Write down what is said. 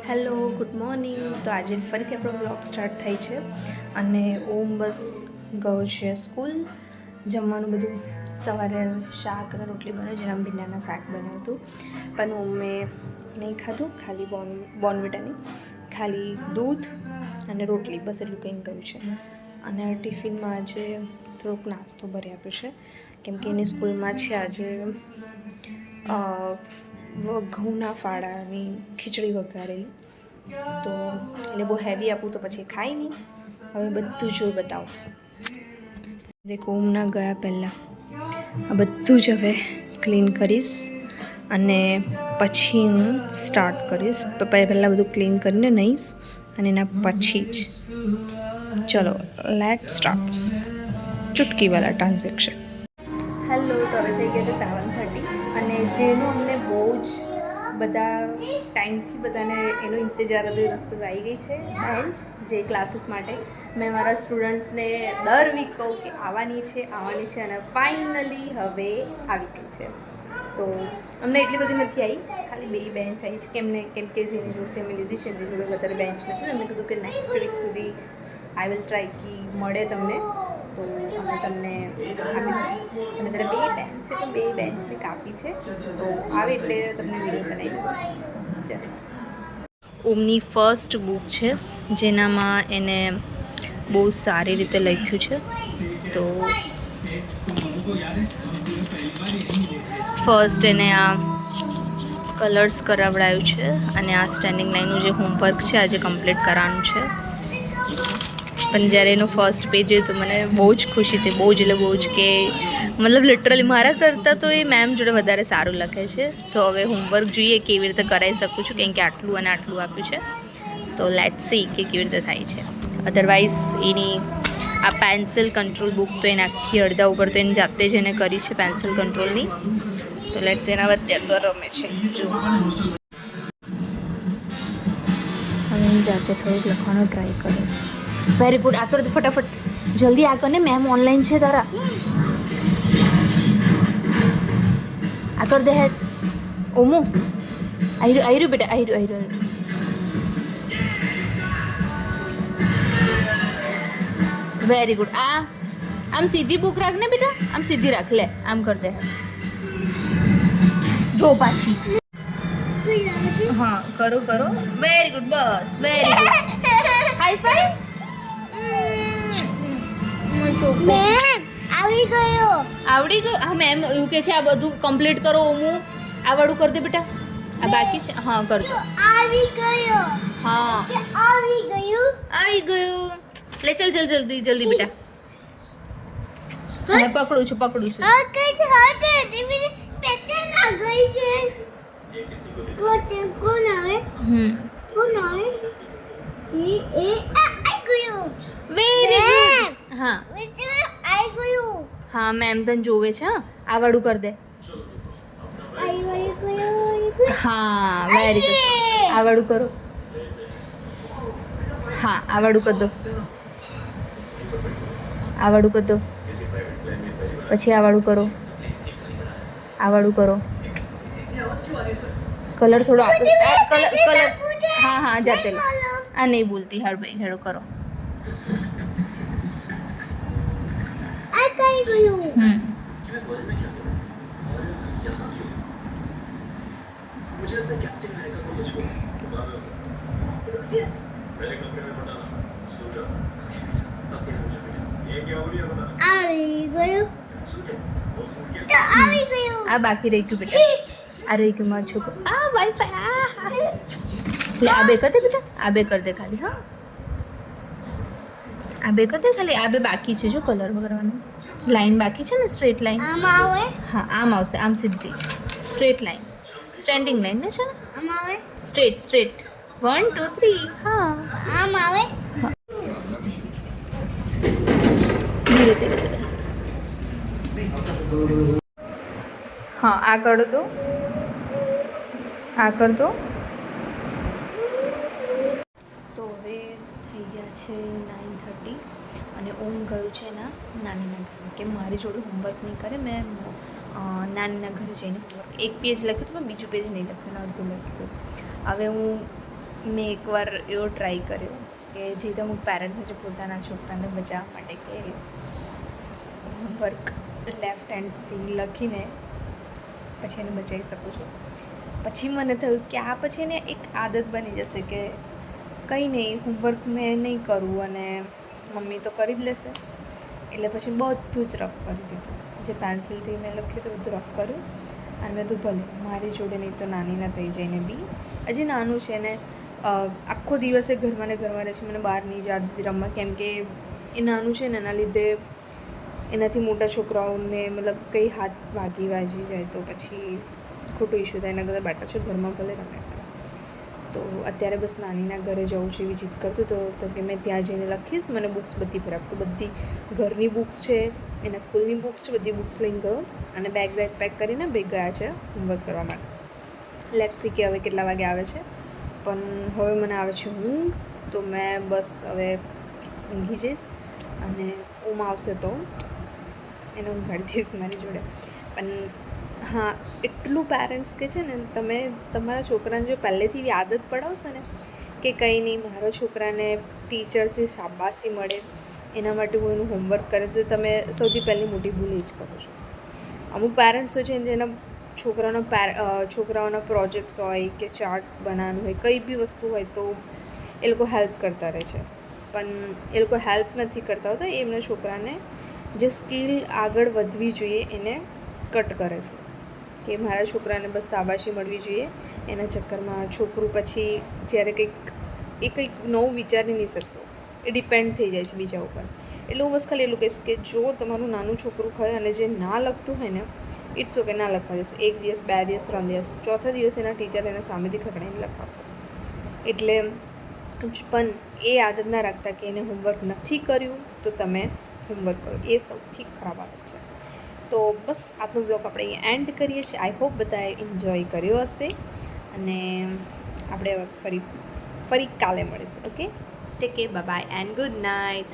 Hello, good morning. તો આજે ફરીથી આપણો બ્લોગ સ્ટાર્ટ થાય છે અને ઓમ બસ ગયો છે સ્કૂલ. જમવાનું બધું સવારે શાક અને રોટલી બનાવ્યું, જેના ભીંડાના શાક બનાવ્યું હતું, પણ ઓમે નહીં ખાધું. ખાલી બોર્નવિટાની ખાલી દૂધ અને રોટલી, બસ એટલું કંઈ ગયું છે. અને ટિફિનમાં આજે થોડોક નાસ્તો ભરી આપ્યો છે, કેમ કે એની સ્કૂલમાં છે આજે ઘઉંના ફાળાની ખીચડી વઘારેલી. તો એટલે બહુ હેવી આપું તો પછી ખાય નહીં. હવે બધું જ બતાવો. દેખો, ઓમના ગયા પહેલાં આ બધું જ હવે ક્લીન કરીશ અને પછી હું સ્ટાર્ટ કરીશ. પહેલાં બધું ક્લીન કરીને નહીશ અને એના પછી જ ચલો લેટ સ્ટાર્ટ. ચુટકીવાળા ટ્રાન્ઝેક્શન. હેલો, તો હવે થઈ ગયા છે 7:30 અને જેનું અમને બહુ જ બધા ટાઈમથી બધાને એનો ઇંતજાર હતો, એ વસ્તુ આવી ગઈ છે બેન્ચ, જે ક્લાસીસ માટે મેં મારા સ્ટુડન્ટ્સને દર વીક કહું કે આવવાની છે અને ફાઇનલી હવે આવી ગઈ છે. તો અમને એટલી બધી નથી આવી, ખાલી 2 બેન્ચ આવી છે. કેમ કે જેની જોડે અમે લીધી છે એની જોડે વધારે બેન્ચ નથી. અમને કીધું કે નેક્સ્ટ વીક સુધી આઈ વિલ ટ્રાય કે મળે તમને, તો અમે તમને આપીશું. અને ત્યારે 2 બેન્ચ છે, તો 2 બેન્ચ બી કાપી છે, તો આવે એટલે તમને વિડીયો બનાવી છે. ઓમની ફર્સ્ટ બુક છે, જેનામાં એને બહુ સારી રીતે લખ્યું છે. તો ફર્સ્ટ એને આ કલર્સ કરાવડાયું છે અને આ સ્ટેન્ડિંગ લાઈનનું જે હોમવર્ક છે આજે કમ્પ્લીટ કરવાનું છે. પણ જ્યારે એનું ફર્સ્ટ પેજ જોયું તો મને બહુ જ ખુશી થઈ, બહુ જ એટલે બહુ જ, કે મતલબ લિટરલી મારા કરતાં તો એ મેમ જોડે વધારે સારું લખે છે. તો હવે હોમવર્ક જોઈએ કેવી રીતે કરાવી શકું છું, કેમ કે આટલું અને આટલું આપ્યું છે. તો લેટ્સ સી કે કેવી રીતે થાય છે. અધરવાઇઝ એની આ પેન્સિલ કંટ્રોલ બુક તો એને આખી અડધા ઉપર તો એને જાતે જ એને કરી છે પેન્સિલ કંટ્રોલની. તો લેટ્સ એના અત્યારે તો રમે છે. જો હવે એની જાતે થોડુંક લખવાનો ટ્રાય કરે છે. Very good. આ કરો તો ફટાફટ, જલ્દી આ કરને, મેમ ઓનલાઈન છે તારા. આ કર દે હેડ. ઓમો આયરું બેટા, આયરું. Very good. આમ સીધી બુક રાખ ને બેટા, આમ સીધી રાખ. લે આમ કર દે. જો પાછી. હા, કરો. Very good. બસ, વેરી ગુડ. High five. આવી ગયો. આવડી ગયું? હા, મેમ એવું કે છે આ બધું કમ્પ્લીટ કરો. ઓમું આ વાળું કરી દે બેટા, આ બાકી છે. હા, કર દો. આવી ગયો. હા, આવી ગયું. લે ચલ જલ્દી બેટા. હવે પકડું છું. હકે ટીવી પેટે ના ગઈ છે. કોણ આવે? એ આ ગયો. Very good. હા આઈ ગયું. હા, મેમ તને જોવે છે. હા, આ વાળું કર દે. આઈ ગયો. હા, વેરી ગુડ. આ વાળું કરો. હા, આ વાળું કરી દો. પછી આ વાળું કરો. કલર થોડો કલર. હા, જાતે લો. આ નહીં બોલતી. હેડો કરો. આ કઈ ગયું. આવી ગયું. આ બાકી રહી ગયું બેટા. આ રહી ગયું મારું છોકરું. આ વાઈફાઈ. એટલે આ બે કર દે બેટા. આ બે કર દે ખાલી. હા, આ બે કર દે ખાલી. આ બે બાકી છે. જો કલર કરવાનું. લાઈન બાકી છે ને, સ્ટ્રેટ લાઈન. આમ આવે. હા, આમ આવશે. આમ સીધી સ્ટ્રેટ લાઈન, સ્ટેન્ડિંગ લાઈન ને છે ને. આમ આવે. સ્ટ્રેટ 1 2 3. હા, આમ આવે. ધીરે. હા, આ કર દો. તો હવે થઈ ગયા છે 9:30 અને ઓમ ગયું છે એના નાનીના ઘરે, કે મારી જોડે હોમવર્ક નહીં કરે. મેં નાનીના ઘરે જઈને હોમવર્ક એક પેજ લખ્યું હતું, પણ બીજું પેજ નહીં લખ્યું, અડધું લખ્યું. હવે હું મેં એકવાર એવો ટ્રાય કર્યો કે જે અમુક પેરેન્ટ્સ છે પોતાના છોકરાને બચાવવા માટે કે હોમવર્ક લેફ્ટ હેન્ડથી લખીને પછી એને બચાવી શકું છું. પછી મને થયું કે આ પછી એને એક આદત બની જશે કે કંઈ નહીં, હોમવર્ક મેં નહીં કરું અને મમ્મી તો કરી જ લેશે. એટલે પછી બધું જ રફ કરી દીધું. જે પેન્સિલથી મેં લખ્યું તો બધું રફ કર્યું અને મેં તો ભલે મારી જોડે નહીં તો નાનીના થઈ જઈને બી હજી નાનું છે ને આખો દિવસે ઘરમાં ને ઘરમાં રહે છે, મને બહાર નહીં જવા દીધી રમવા, કેમ કે એ નાનું છે ને એના લીધે એનાથી મોટા છોકરાઓને મતલબ કંઈ હાથ વાગી જાય તો પછી ખોટું ઇસ્યુ થાય. એના કરતાં બેટર છે ઘરમાં ભલે રમે. તો અત્યારે બસ નાનીના ઘરે જવું છે એવી જીદ કરતું તો કે મેં ત્યાં જઈને લખીશ, મને બુક્સ બધી ફેરવ. તો બધી ઘરની બુક્સ છે, એના સ્કૂલની બુક્સ છે, બધી બુક્સ લઈને ગયો અને બેગ પેક કરીને બે ગયા છે હોમવર્ક કરવા માટે. લેટ્સ સી કે હવે કેટલા વાગે આવે છે, પણ હવે મને આવે છે ઊંઘ, તો મેં બસ હવે ઊંઘી જઈશ અને આવશે તો એને ઊંઘાડી દઈશ મારી જોડે. પણ હા, એટલું પેરેન્ટ્સ કે છે ને, તમે તમારા છોકરાને જો પહેલેથી એવી આદત પડાવશો ને કે કંઈ નહીં, મારો છોકરાને ટીચરથી શાબાશી મળે એના માટે હું એનું હોમવર્ક કરે, તો તમે સૌથી પહેલી મોટી ભૂલ એ જ કરો છો. અમુક પેરેન્ટ્સો છે જેના છોકરાઓના પ્રોજેક્ટ્સ હોય કે ચાર્ટ બનાવવાનું હોય, કંઈ બી વસ્તુ હોય તો એ લોકો હેલ્પ કરતા રહે છે. પણ એ લોકો હેલ્પ નથી કરતા હોતા, એમના છોકરાને જે સ્કિલ આગળ વધવી જોઈએ એને કટ કરે છે કે મારા છોકરાને બસ શાબાશી મળવી જોઈએ. એના ચક્કરમાં છોકરું પછી જ્યારે કંઈક નવું વિચારી નહીં શકતો, એ ડિપેન્ડ થઈ જાય છે બીજા ઉપર. એટલે હું બસ ખાલી એટલું કહીશ કે જો તમારું નાનું છોકરું હોય અને જે ના લખતું હોય ને, ઇટ્સ ઓકે, ના લખવા દેશો. 1 દિવસ, 2 દિવસ, 3 દિવસ, ચોથા દિવસ એના ટીચર એને સામેથી ખકડાઈને લખાવશે. એટલે પણ એ આદત ના રાખતા કે એને હોમવર્ક નથી કર્યું તો તમે હોમવર્ક કરો, એ સૌથી ખરાબ આદત છે. તો બસ આજનો બ્લોગ આપણે અહીંયા એન્ડ કરીએ છીએ. આઈ હોપ બધાએ એન્જોય કર્યો હશે અને આપણે ફરી કાલે મળીશું. Okay, take care, bye bye and good night.